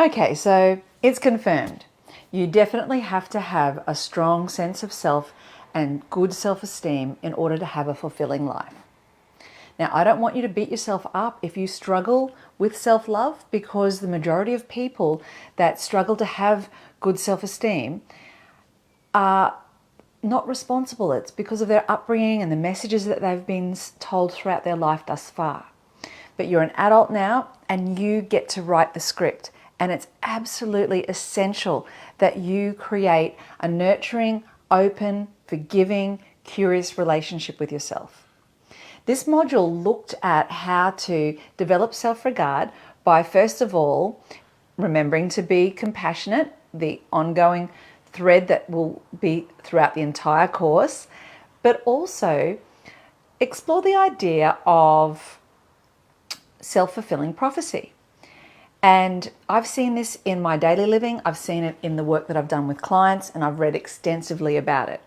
Okay, so it's confirmed. You definitely have to have a strong sense of self and good self-esteem in order to have a fulfilling life. Now, I don't want you to beat yourself up if you struggle with self-love, because the majority of people that struggle to have good self-esteem are not responsible. It's because of their upbringing and the messages that they've been told throughout their life thus far. But you're an adult now and you get to write the script. And it's absolutely essential that you create a nurturing, open, forgiving, curious relationship with yourself. This module looked at how to develop self-regard by, first of all, remembering to be compassionate, the ongoing thread that will be throughout the entire course, but also explore the idea of self-fulfilling prophecy. And I've seen this in my daily living, I've seen it in the work that I've done with clients, and I've read extensively about it.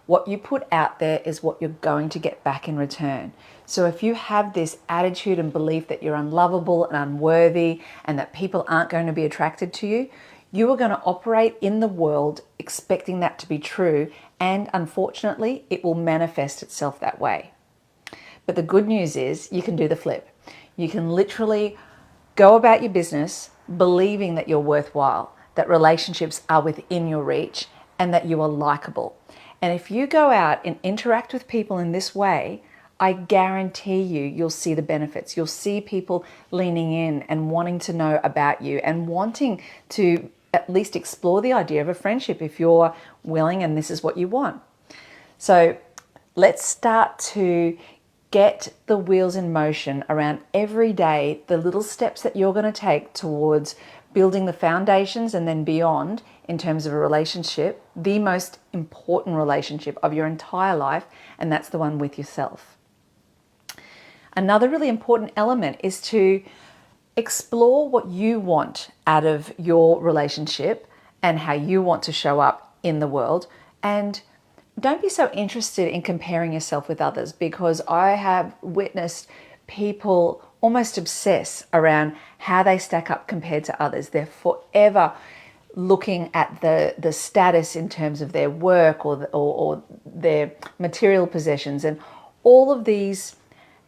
What you put out there is what you're going to get back in return. So if you have this attitude and belief that you're unlovable and unworthy and that people aren't going to be attracted to you, you are going to operate in the world expecting that to be true, and unfortunately, it will manifest itself that way. But the good news is you can do the flip. You can literally go about your business believing that you're worthwhile, that relationships are within your reach, and that you are likable. And if you go out and interact with people in this way, I guarantee you'll see the benefits. You'll see people leaning in and wanting to know about you and wanting to at least explore the idea of a friendship if you're willing and this is what you want. So let's start to get the wheels in motion around every day, the little steps that you're going to take towards building the foundations and then beyond in terms of a relationship, the most important relationship of your entire life, and that's the one with yourself. Another really important element is to explore what you want out of your relationship and how you want to show up in the world. And don't be so interested in comparing yourself with others, because I have witnessed people almost obsess around how they stack up compared to others. They're forever looking at the status in terms of their work or their material possessions, and all of these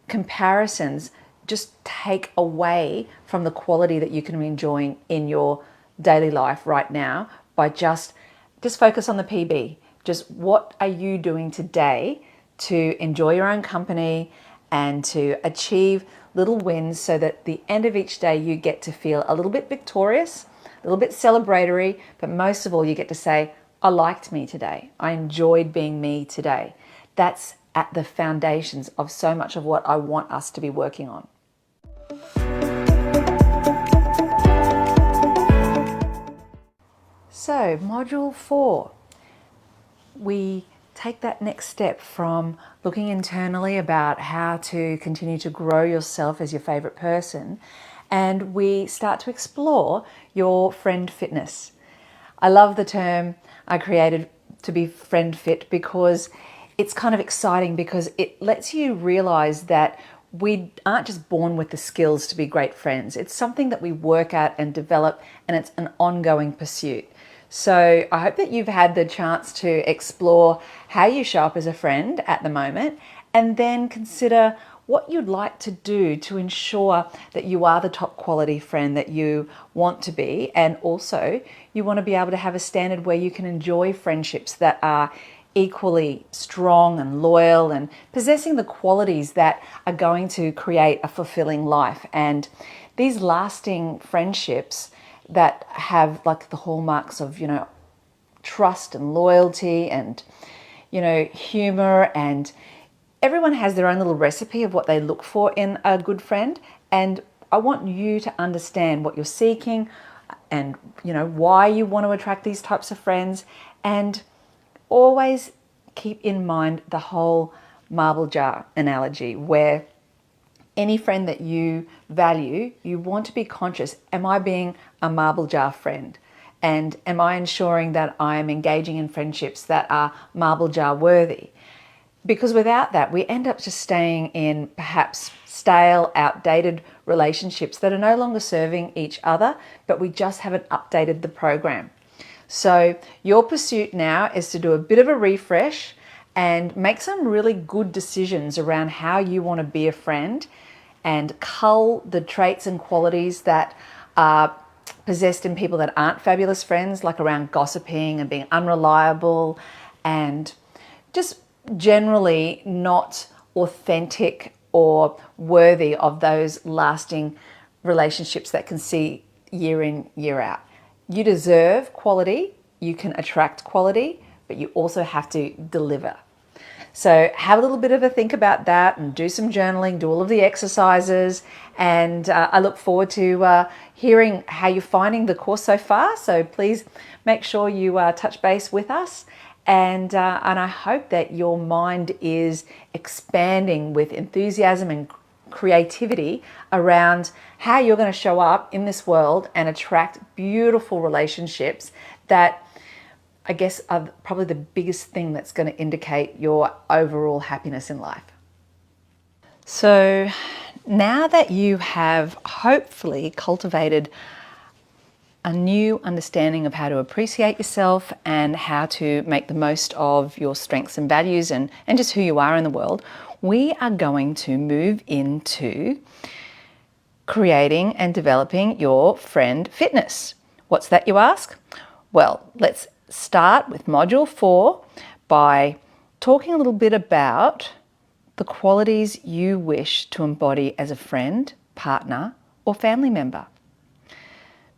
comparisons just take away from the quality that you can be enjoying in your daily life right now by just focus on the PB. Just what are you doing today to enjoy your own company and to achieve little wins, so that at the end of each day you get to feel a little bit victorious, a little bit celebratory, but most of all you get to say, I liked me today. I enjoyed being me today. That's at the foundations of so much of what I want us to be working on. So, module 4. We take that next step from looking internally about how to continue to grow yourself as your favorite person, and we start to explore your friend fitness. I love the term I created to be friend fit because it's kind of exciting, because it lets you realize that we aren't just born with the skills to be great friends. It's something that we work at and develop, and it's an ongoing pursuit. So I hope that you've had the chance to explore how you show up as a friend at the moment, and then consider what you'd like to do to ensure that you are the top quality friend that you want to be. And also you want to be able to have a standard where you can enjoy friendships that are equally strong and loyal and possessing the qualities that are going to create a fulfilling life. And these lasting friendships that have like the hallmarks of, trust and loyalty and, humor, and everyone has their own little recipe of what they look for in a good friend. And I want you to understand what you're seeking and, why you want to attract these types of friends. And always keep in mind the whole marble jar analogy, where any friend that you value, you want to be conscious, am I being a marble jar friend? And am I ensuring that I'm engaging in friendships that are marble jar worthy? Because without that, we end up just staying in perhaps stale, outdated relationships that are no longer serving each other, but we just haven't updated the program. So your pursuit now is to do a bit of a refresh and make some really good decisions around how you want to be a friend and cull the traits and qualities that are possessed in people that aren't fabulous friends, like around gossiping and being unreliable and just generally not authentic or worthy of those lasting relationships that can see year in, year out. You deserve quality, you can attract quality, but you also have to deliver. So have a little bit of a think about that and do some journaling, do all of the exercises, and I look forward to hearing how you're finding the course so far. So please make sure you touch base with us, and I hope that your mind is expanding with enthusiasm and creativity around how you're going to show up in this world and attract beautiful relationships that I guess are probably the biggest thing that's going to indicate your overall happiness in life. So now that you have hopefully cultivated a new understanding of how to appreciate yourself and how to make the most of your strengths and values and just who you are in the world, we are going to move into creating and developing your friend fitness. What's that, you ask? Well, let's start with Module 4 by talking a little bit about the qualities you wish to embody as a friend, partner, or family member.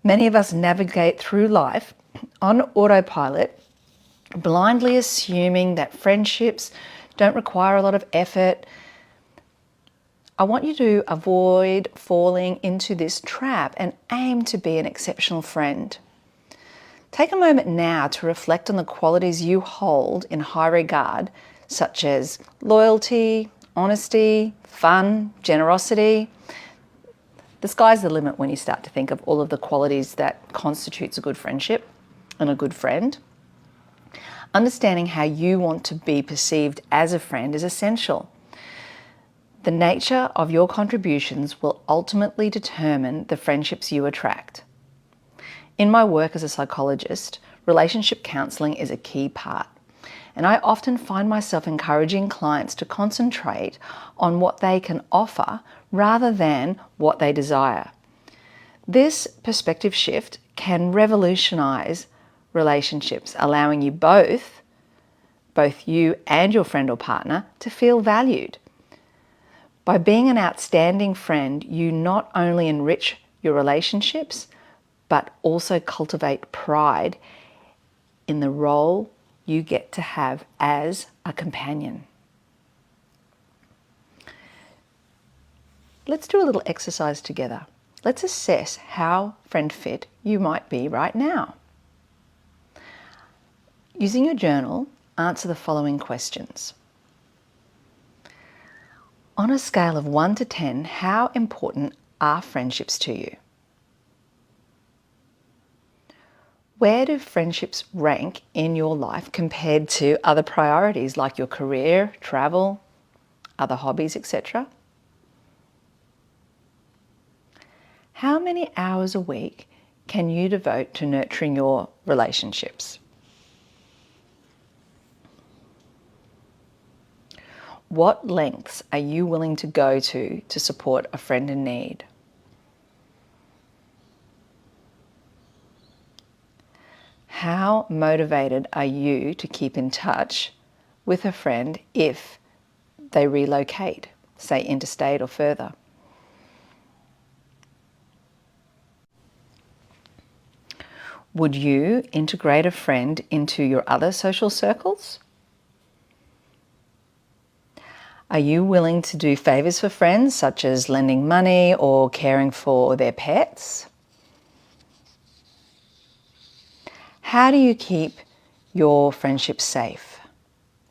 Many of us navigate through life on autopilot, blindly assuming that friendships don't require a lot of effort. I want you to avoid falling into this trap and aim to be an exceptional friend. Take a moment now to reflect on the qualities you hold in high regard, such as loyalty, honesty, fun, generosity. The sky's the limit when you start to think of all of the qualities that constitutes a good friendship and a good friend. Understanding how you want to be perceived as a friend is essential. The nature of your contributions will ultimately determine the friendships you attract. In my work as a psychologist, relationship counselling is a key part, and I often find myself encouraging clients to concentrate on what they can offer rather than what they desire. This perspective shift can revolutionise relationships, allowing you both you and your friend or partner, to feel valued. By being an outstanding friend, you not only enrich your relationships, but also cultivate pride in the role you get to have as a companion. Let's do a little exercise together. Let's assess how friend fit you might be right now. Using your journal, answer the following questions. On a scale of 1 to 10, how important are friendships to you? Where do friendships rank in your life compared to other priorities like your career, travel, other hobbies, etc.? How many hours a week can you devote to nurturing your relationships? What lengths are you willing to go to support a friend in need? How motivated are you to keep in touch with a friend if they relocate, say interstate or further? Would you integrate a friend into your other social circles? Are you willing to do favours for friends, such as lending money or caring for their pets? How do you keep your friendship safe?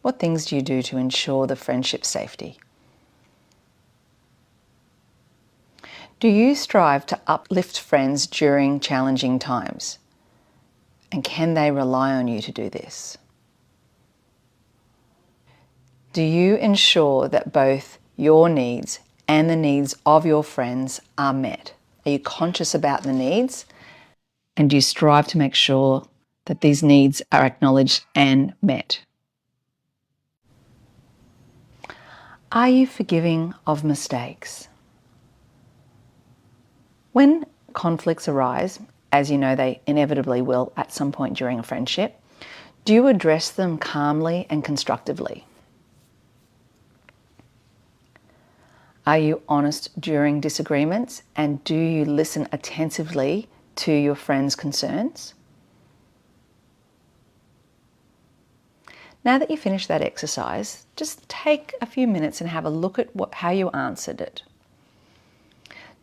What things do you do to ensure the friendship safety? Do you strive to uplift friends during challenging times? And can they rely on you to do this? Do you ensure that both your needs and the needs of your friends are met? Are you conscious about the needs? And do you strive to make sure that these needs are acknowledged and met? Are you forgiving of mistakes? When conflicts arise, as you know they inevitably will at some point during a friendship, do you address them calmly and constructively? Are you honest during disagreements, and do you listen attentively to your friends' concerns? Now that you've finished that exercise, just take a few minutes and have a look at how you answered it.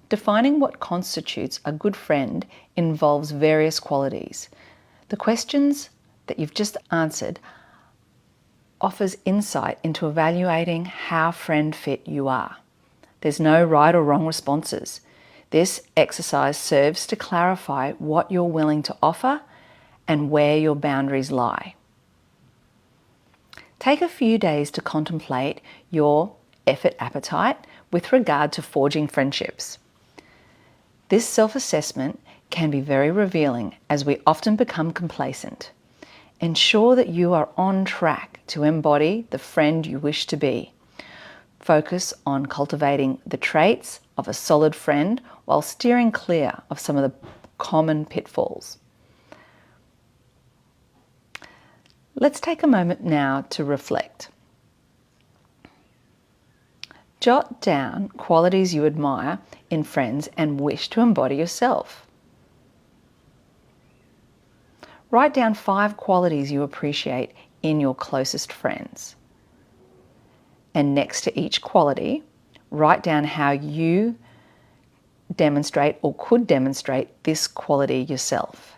Defining what constitutes a good friend involves various qualities. The questions that you've just answered offers insight into evaluating how friend fit you are. There's no right or wrong responses. This exercise serves to clarify what you're willing to offer and where your boundaries lie. Take a few days to contemplate your effort appetite with regard to forging friendships. This self-assessment can be very revealing as we often become complacent. Ensure that you are on track to embody the friend you wish to be. Focus on cultivating the traits of a solid friend while steering clear of some of the common pitfalls. Let's take a moment now to reflect. Jot down qualities you admire in friends and wish to embody yourself. Write down 5 qualities you appreciate in your closest friends. And next to each quality, write down how you demonstrate or could demonstrate this quality yourself.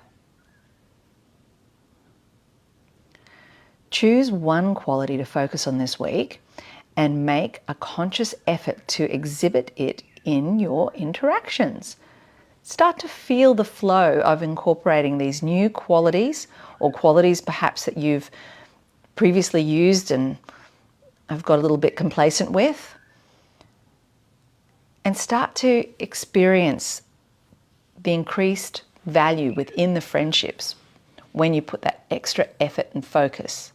Choose one quality to focus on this week and make a conscious effort to exhibit it in your interactions. Start to feel the flow of incorporating these new qualities, or qualities perhaps that you've previously used and have got a little bit complacent with, and start to experience the increased value within the friendships when you put that extra effort and focus.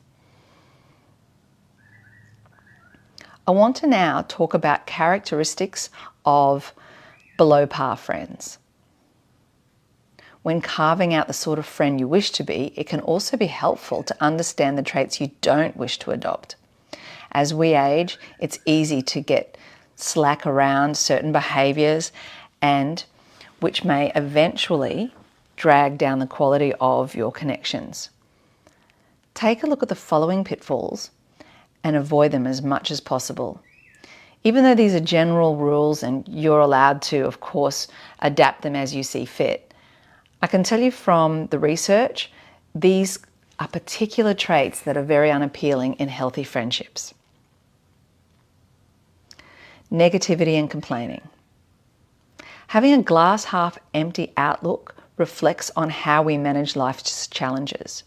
I want to now talk about characteristics of below par friends. When carving out the sort of friend you wish to be, it can also be helpful to understand the traits you don't wish to adopt. As we age, it's easy to get slack around certain behaviours, and which may eventually drag down the quality of your connections. Take a look at the following pitfalls and avoid them as much as possible. Even though these are general rules and you're allowed to, of course, adapt them as you see fit, I can tell you from the research, these are particular traits that are very unappealing in healthy friendships. Negativity and complaining. Having a glass half empty outlook reflects on how we manage life's challenges.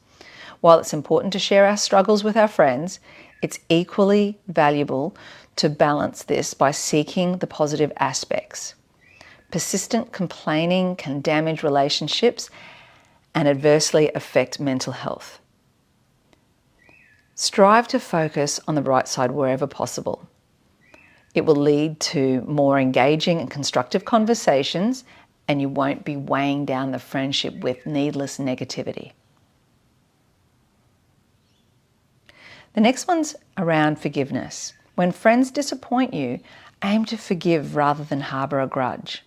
While it's important to share our struggles with our friends, it's equally valuable to balance this by seeking the positive aspects. Persistent complaining can damage relationships and adversely affect mental health. Strive to focus on the bright side wherever possible. It will lead to more engaging and constructive conversations, and you won't be weighing down the friendship with needless negativity. The next one's around forgiveness. When friends disappoint you, aim to forgive rather than harbour a grudge.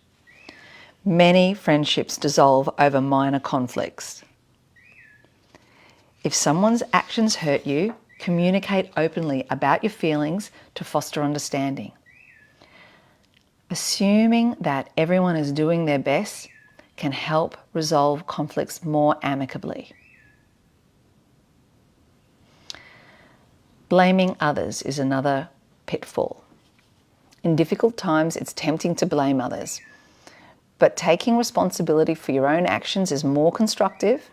Many friendships dissolve over minor conflicts. If someone's actions hurt you, communicate openly about your feelings to foster understanding. Assuming that everyone is doing their best can help resolve conflicts more amicably. Blaming others is another pitfall. In difficult times, it's tempting to blame others, but taking responsibility for your own actions is more constructive,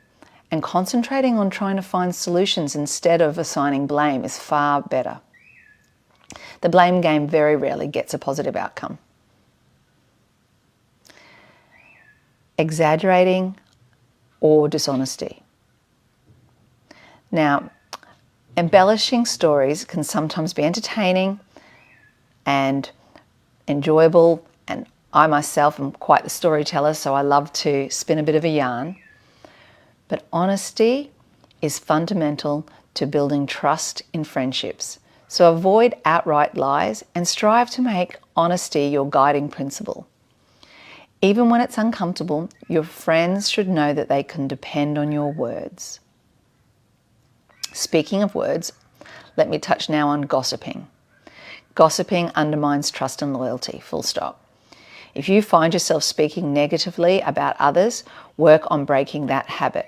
and concentrating on trying to find solutions instead of assigning blame is far better. The blame game very rarely gets a positive outcome. Exaggerating or dishonesty. Now, embellishing stories can sometimes be entertaining and enjoyable, and I myself am quite the storyteller, so I love to spin a bit of a yarn. But honesty is fundamental to building trust in friendships. So avoid outright lies and strive to make honesty your guiding principle. Even when it's uncomfortable, your friends should know that they can depend on your words. Speaking of words, let me touch now on gossiping. Gossiping undermines trust and loyalty, full stop. If you find yourself speaking negatively about others, work on breaking that habit.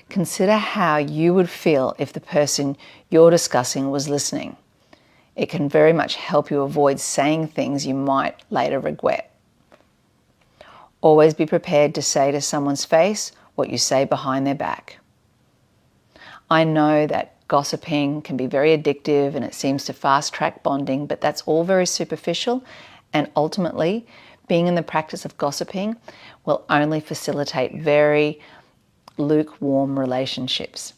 Consider how you would feel if the person you're discussing was listening. It can very much help you avoid saying things you might later regret. Always be prepared to say to someone's face what you say behind their back. I know that gossiping can be very addictive and it seems to fast-track bonding, but that's all very superficial, and ultimately, being in the practice of gossiping will only facilitate very lukewarm relationships.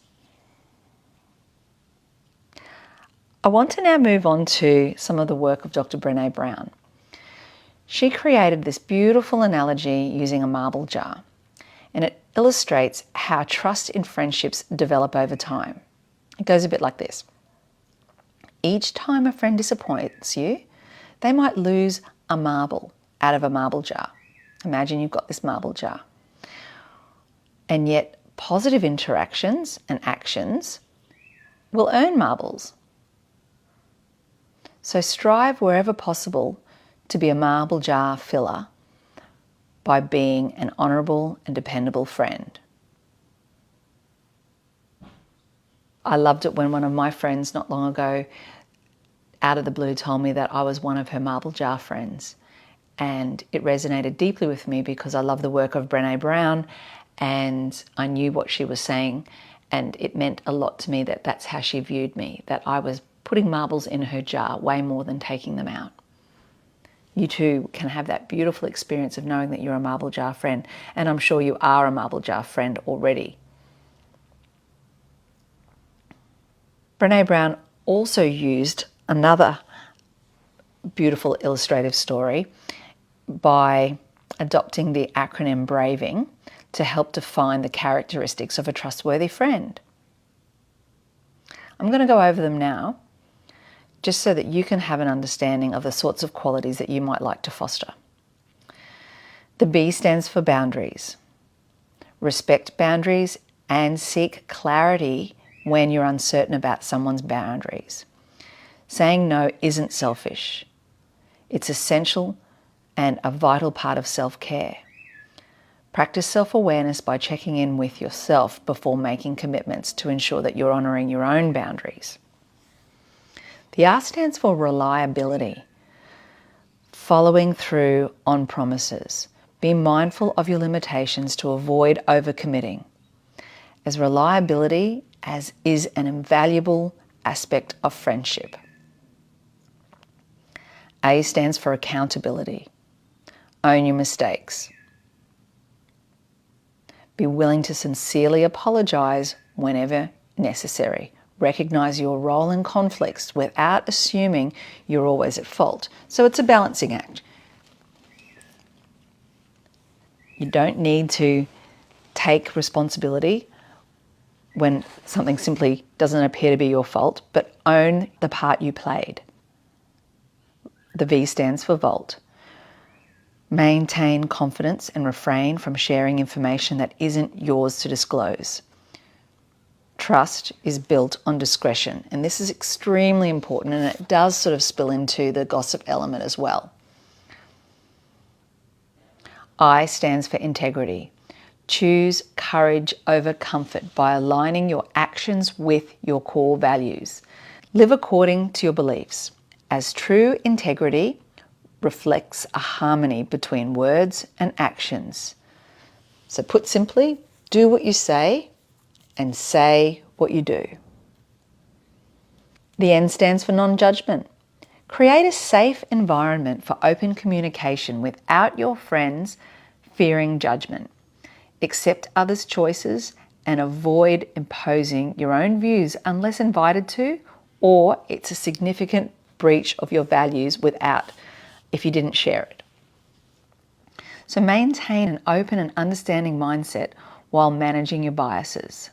I want to now move on to some of the work of Dr. Brené Brown. She created this beautiful analogy using a marble jar, and it illustrates how trust in friendships develop over time. It goes a bit like this. Each time a friend disappoints you, they might lose a marble out of a marble jar. Imagine you've got this marble jar. And yet positive interactions and actions will earn marbles. So strive wherever possible to be a marble jar filler by being an honourable and dependable friend. I loved it when one of my friends not long ago, out of the blue, told me that I was one of her marble jar friends. And it resonated deeply with me because I love the work of Brené Brown and I knew what she was saying, and it meant a lot to me that that's how she viewed me, that I was putting marbles in her jar way more than taking them out. You too can have that beautiful experience of knowing that you're a marble jar friend, and I'm sure you are a marble jar friend already. Brené Brown also used another beautiful illustrative story by adopting the acronym BRAVING to help define the characteristics of a trustworthy friend. I'm going to go over them now, just so that you can have an understanding of the sorts of qualities that you might like to foster. The B stands for boundaries. Respect boundaries and seek clarity when you're uncertain about someone's boundaries. Saying no isn't selfish. It's essential and a vital part of self-care. Practice self-awareness by checking in with yourself before making commitments to ensure that you're honouring your own boundaries. The R stands for reliability. Following through on promises. Be mindful of your limitations to avoid overcommitting, as reliability is an invaluable aspect of friendship. A stands for accountability. Own your mistakes. Be willing to sincerely apologise whenever necessary. Recognise your role in conflicts without assuming you're always at fault. So it's a balancing act. You don't need to take responsibility when something simply doesn't appear to be your fault, but own the part you played. The V stands for Vault. Maintain confidence and refrain from sharing information that isn't yours to disclose. Trust is built on discretion, and this is extremely important, and it does sort of spill into the gossip element as well. I stands for integrity. Choose courage over comfort by aligning your actions with your core values. Live according to your beliefs, as true integrity reflects a harmony between words and actions. So put simply, do what you say and say what you do. The N stands for non-judgment. Create a safe environment for open communication without your friends fearing judgment. Accept others' choices and avoid imposing your own views unless invited to, or it's a significant breach of your values if you didn't share it. So maintain an open and understanding mindset while managing your biases.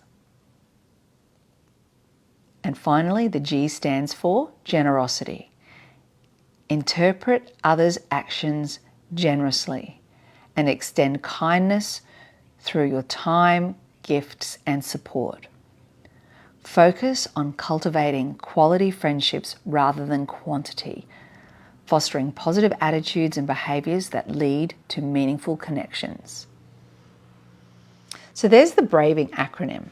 And finally, the G stands for generosity. Interpret others' actions generously and extend kindness through your time, gifts, and support. Focus on cultivating quality friendships rather than quantity, fostering positive attitudes and behaviours that lead to meaningful connections. So there's the Braving acronym.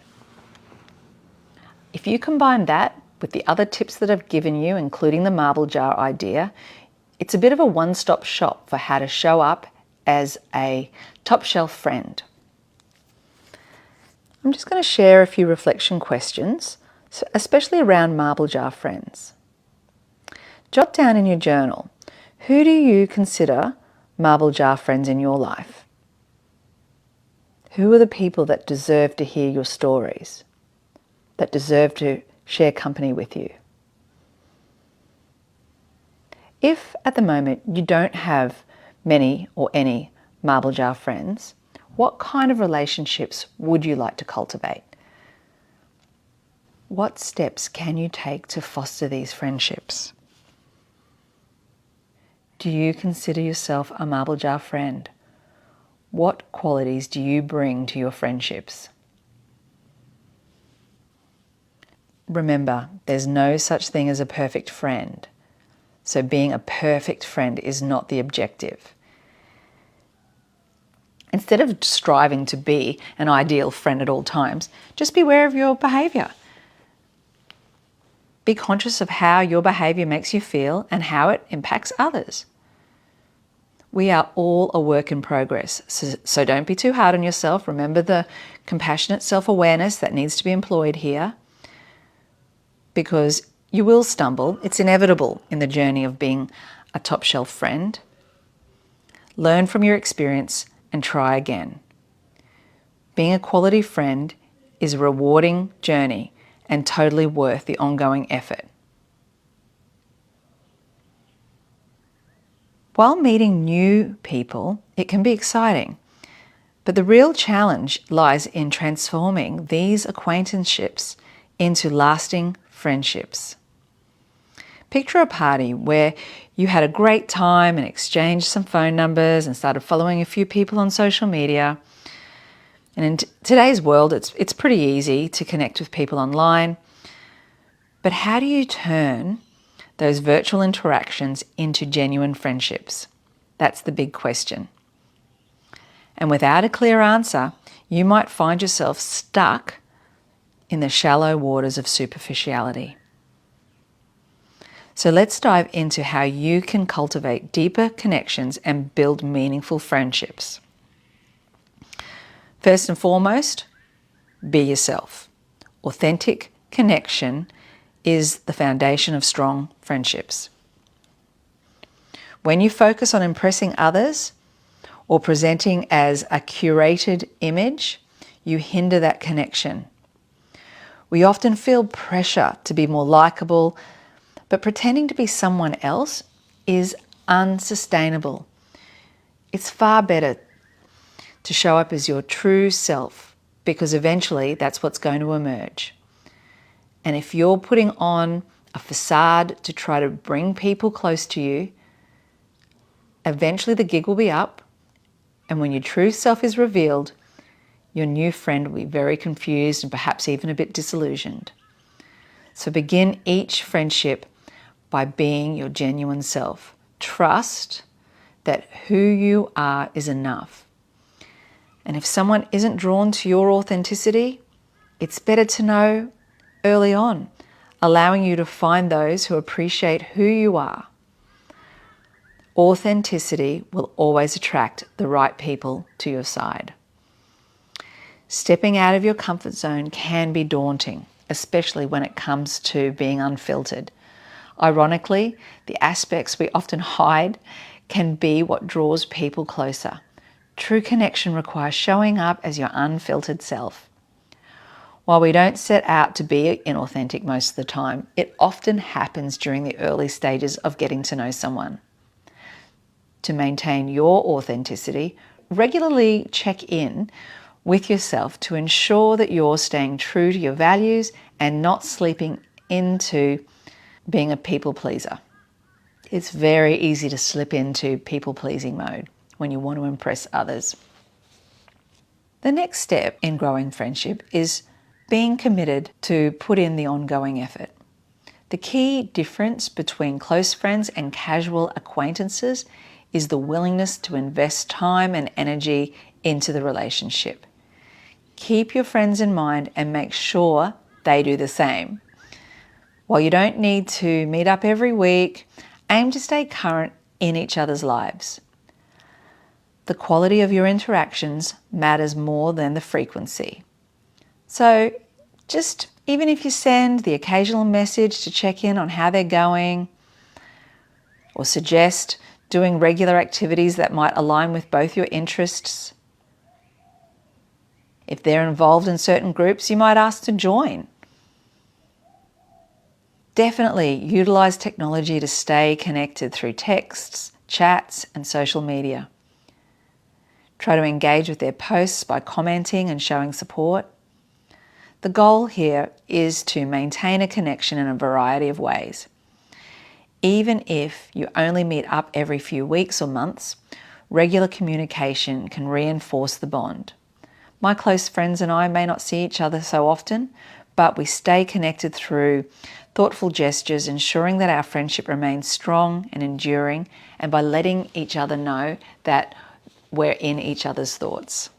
If you combine that with the other tips that I've given you, including the marble jar idea, it's a bit of a one-stop shop for how to show up as a top shelf friend. I'm just going to share a few reflection questions, especially around marble jar friends. Jot down in your journal, who do you consider marble jar friends in your life? Who are the people that deserve to hear your stories, that deserve to share company with you? If at the moment you don't have many or any marble jar friends, what kind of relationships would you like to cultivate? What steps can you take to foster these friendships? Do you consider yourself a marble jar friend? What qualities do you bring to your friendships? Remember, there's no such thing as a perfect friend. So being a perfect friend is not the objective. Instead of striving to be an ideal friend at all times, just be aware of your behaviour. Be conscious of how your behaviour makes you feel and how it impacts others. We are all a work in progress, so don't be too hard on yourself. Remember the compassionate self-awareness that needs to be employed here, because you will stumble. It's inevitable in the journey of being a top shelf friend. Learn from your experience and try again. Being a quality friend is a rewarding journey and totally worth the ongoing effort. While meeting new people, it can be exciting, but the real challenge lies in transforming these acquaintanceships into lasting friendships. Picture a party where you had a great time and exchanged some phone numbers and started following a few people on social media. And in today's world, it's pretty easy to connect with people online. But how do you turn those virtual interactions into genuine friendships? That's the big question. And without a clear answer, you might find yourself stuck in the shallow waters of superficiality. So let's dive into how you can cultivate deeper connections and build meaningful friendships. First and foremost, be yourself. Authentic connection is the foundation of strong friendships. When you focus on impressing others or presenting as a curated image, you hinder that connection. We often feel pressure to be more likable, but pretending to be someone else is unsustainable. It's far better to show up as your true self, because eventually that's what's going to emerge. And if you're putting on a facade to try to bring people close to you, eventually the gig will be up, and when your true self is revealed, your new friend will be very confused and perhaps even a bit disillusioned. So begin each friendship by being your genuine self. Trust that who you are is enough. And if someone isn't drawn to your authenticity, it's better to know early on, allowing you to find those who appreciate who you are. Authenticity will always attract the right people to your side. Stepping out of your comfort zone can be daunting, especially when it comes to being unfiltered. Ironically, the aspects we often hide can be what draws people closer. True connection requires showing up as your unfiltered self. While we don't set out to be inauthentic most of the time, it often happens during the early stages of getting to know someone. To maintain your authenticity, regularly check in with yourself to ensure that you're staying true to your values and not slipping into being a people pleaser. It's very easy to slip into people-pleasing mode when you want to impress others. The next step in growing friendship is being committed to put in the ongoing effort. The key difference between close friends and casual acquaintances is the willingness to invest time and energy into the relationship. Keep your friends in mind and make sure they do the same. While you don't need to meet up every week, aim to stay current in each other's lives. The quality of your interactions matters more than the frequency. So even if you send the occasional message to check in on how they're going, or suggest doing regular activities that might align with both your interests. If they're involved in certain groups, you might ask to join. Definitely utilize technology to stay connected through texts, chats, and social media. Try to engage with their posts by commenting and showing support. The goal here is to maintain a connection in a variety of ways. Even if you only meet up every few weeks or months, regular communication can reinforce the bond. My close friends and I may not see each other so often, but we stay connected through thoughtful gestures, ensuring that our friendship remains strong and enduring, and by letting each other know that we're in each other's thoughts.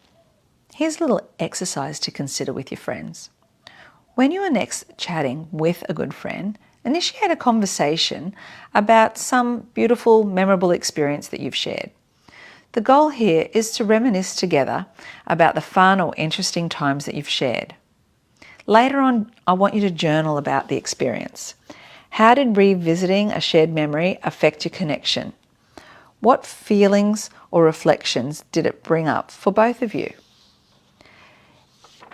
Here's a little exercise to consider with your friends. When you are next chatting with a good friend, initiate a conversation about some beautiful, memorable experience that you've shared. The goal here is to reminisce together about the fun or interesting times that you've shared. Later on, I want you to journal about the experience. How did revisiting a shared memory affect your connection? What feelings or reflections did it bring up for both of you?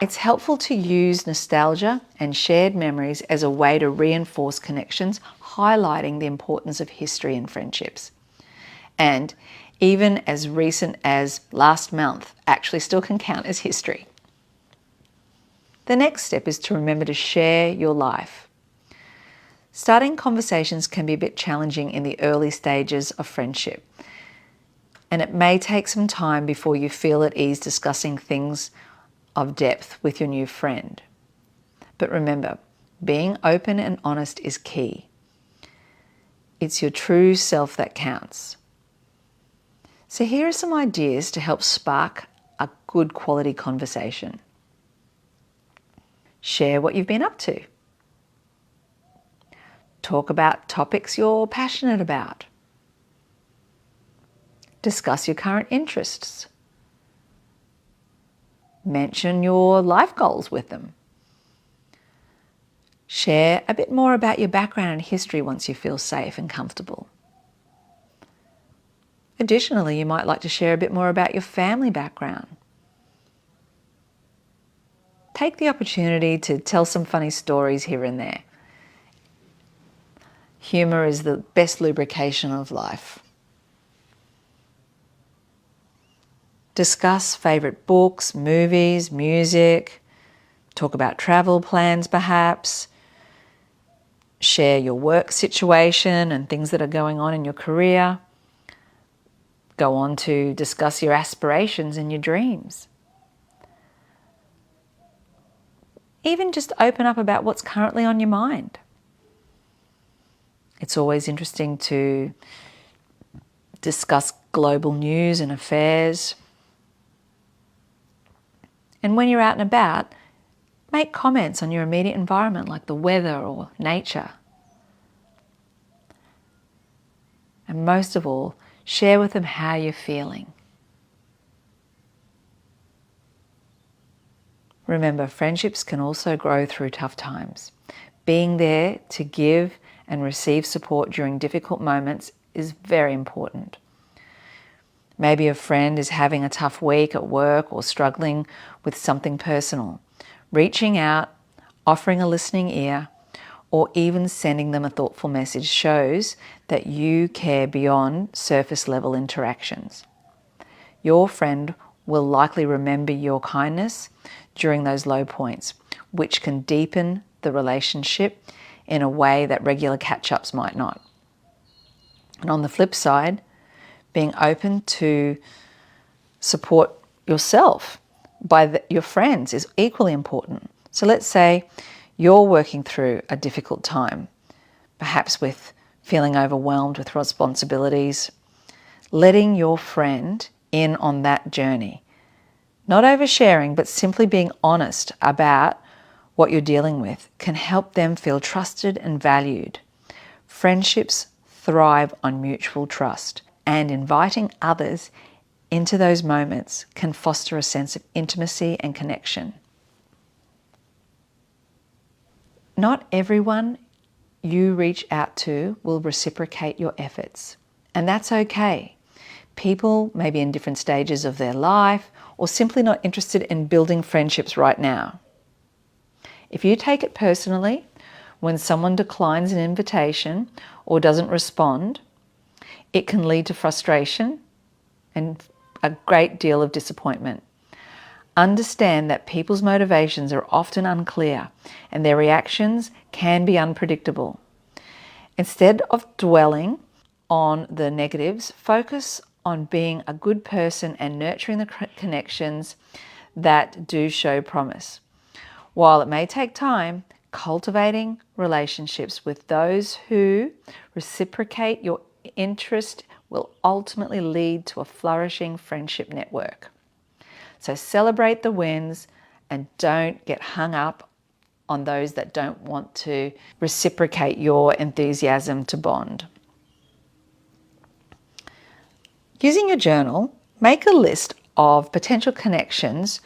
It's helpful to use nostalgia and shared memories as a way to reinforce connections, highlighting the importance of history in friendships. And even as recent as last month actually still can count as history. The next step is to remember to share your life. Starting conversations can be a bit challenging in the early stages of friendship, and it may take some time before you feel at ease discussing things of depth with your new friend. But remember, being open and honest is key. It's your true self that counts. So here are some ideas to help spark a good quality conversation. Share what you've been up to. Talk about topics you're passionate about. Discuss your current interests. Mention your life goals with them. Share a bit more about your background and history once you feel safe and comfortable. Additionally, you might like to share a bit more about your family background. Take the opportunity to tell some funny stories here and there. Humour is the best lubrication of life. Discuss favourite books, movies, music. Talk about travel plans perhaps. Share your work situation and things that are going on in your career. Go on to discuss your aspirations and your dreams. Even just open up about what's currently on your mind. It's always interesting to discuss global news and affairs. And when you're out and about, make comments on your immediate environment like the weather or nature. And most of all, share with them how you're feeling. Remember, friendships can also grow through tough times. Being there to give and receive support during difficult moments is very important. Maybe a friend is having a tough week at work or struggling with something personal. Reaching out, offering a listening ear, or even sending them a thoughtful message shows that you care beyond surface level interactions. Your friend will likely remember your kindness during those low points, which can deepen the relationship in a way that regular catch-ups might not. And on the flip side, being open to support yourself by your friends is equally important. So let's say you're working through a difficult time, perhaps with feeling overwhelmed with responsibilities. Letting your friend in on that journey, not oversharing, but simply being honest about what you're dealing with, can help them feel trusted and valued. Friendships thrive on mutual trust, and inviting others into those moments can foster a sense of intimacy and connection. Not everyone you reach out to will reciprocate your efforts, and that's okay. People may be in different stages of their life or simply not interested in building friendships right now. If you take it personally when someone declines an invitation or doesn't respond, it can lead to frustration and a great deal of disappointment. Understand that people's motivations are often unclear and their reactions can be unpredictable. Instead of dwelling on the negatives, focus on being a good person and nurturing the connections that do show promise. While it may take time, cultivating relationships with those who reciprocate your interest will ultimately lead to a flourishing friendship network. So celebrate the wins and don't get hung up on those that don't want to reciprocate your enthusiasm to bond. Using your journal, make a list of potential connections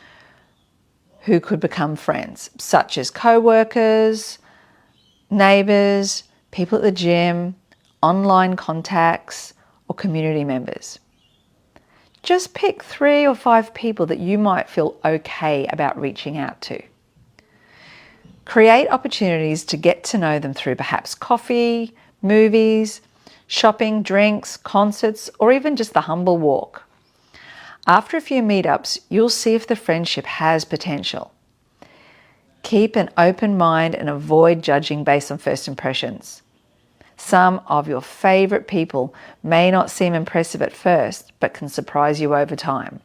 who could become friends, such as co-workers, neighbours, people at the gym, online contacts, or community members. Just pick 3 or 5 people that you might feel okay about reaching out to. Create opportunities to get to know them through perhaps coffee, movies, shopping, drinks, concerts, or even just the humble walk. After a few meetups, you'll see if the friendship has potential. Keep an open mind and avoid judging based on first impressions. Some of your favourite people may not seem impressive at first, but can surprise you over time.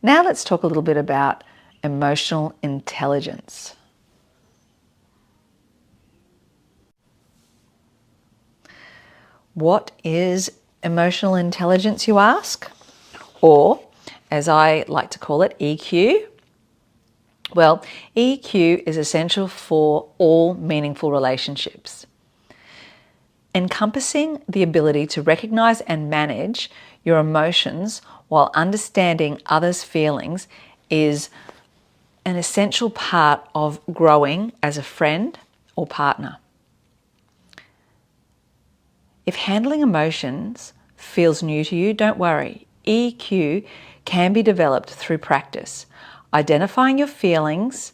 Now let's talk a little bit about emotional intelligence. What is emotional intelligence, you ask? Or, as I like to call it, EQ? Well, EQ is essential for all meaningful relationships. Encompassing the ability to recognize and manage your emotions while understanding others' feelings is an essential part of growing as a friend or partner. If handling emotions feels new to you, don't worry. EQ can be developed through practice. Identifying your feelings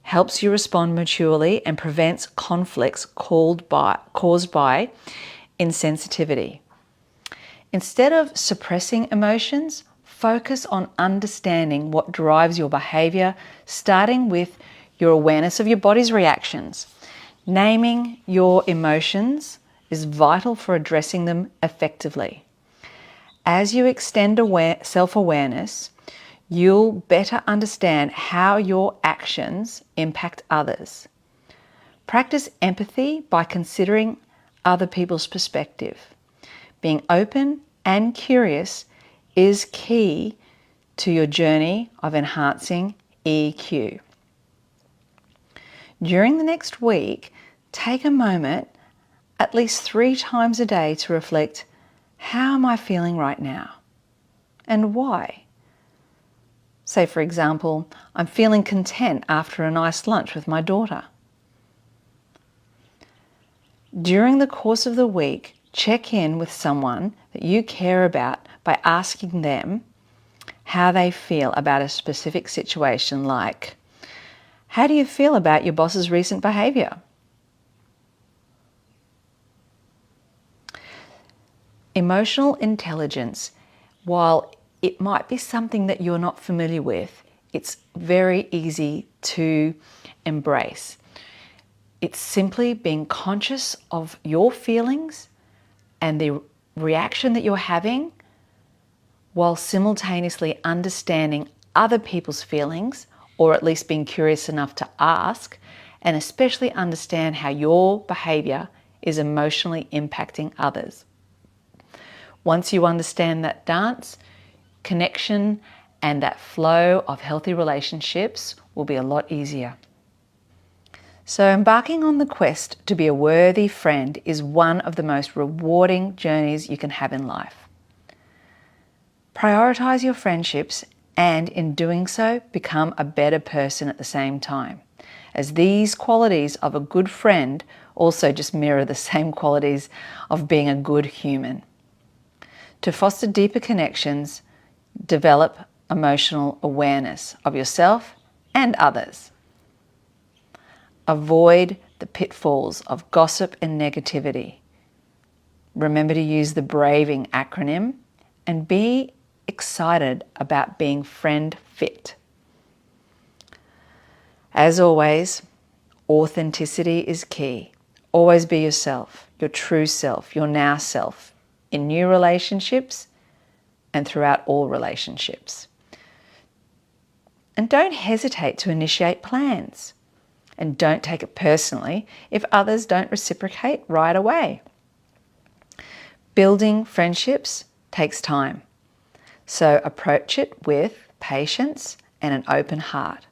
helps you respond maturely and prevents conflicts caused by insensitivity. Instead of suppressing emotions, focus on understanding what drives your behavior, starting with your awareness of your body's reactions. Naming your emotions is vital for addressing them effectively. As you extend self-awareness, you'll better understand how your actions impact others. Practice empathy by considering other people's perspective. Being open and curious is key to your journey of enhancing EQ. During the next week, take a moment at least 3 times a day to reflect, how am I feeling right now? And why? Say, for example, I'm feeling content after a nice lunch with my daughter. During the course of the week, check in with someone that you care about by asking them how they feel about a specific situation, like, how do you feel about your boss's recent behavior? Emotional intelligence, while it might be something that you're not familiar with, it's very easy to embrace. It's simply being conscious of your feelings and the reaction that you're having, while simultaneously understanding other people's feelings, or at least being curious enough to ask, and especially understand how your behavior is emotionally impacting others. Once you understand that dance, connection and that flow of healthy relationships will be a lot easier. So embarking on the quest to be a worthy friend is one of the most rewarding journeys you can have in life. Prioritize your friendships and in doing so, become a better person at the same time, as these qualities of a good friend also just mirror the same qualities of being a good human. To foster deeper connections, develop emotional awareness of yourself and others. Avoid the pitfalls of gossip and negativity. Remember to use the BRAVING acronym and be excited about being friend fit. As always, authenticity is key. Always be yourself, your true self, your now self, in new relationships and throughout all relationships. And don't hesitate to initiate plans. And don't take it personally if others don't reciprocate right away. Building friendships takes time, so approach it with patience and an open heart.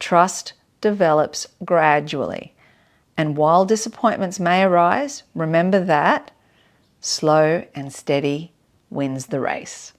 Trust develops gradually, and while disappointments may arise, remember that slow and steady wins the race.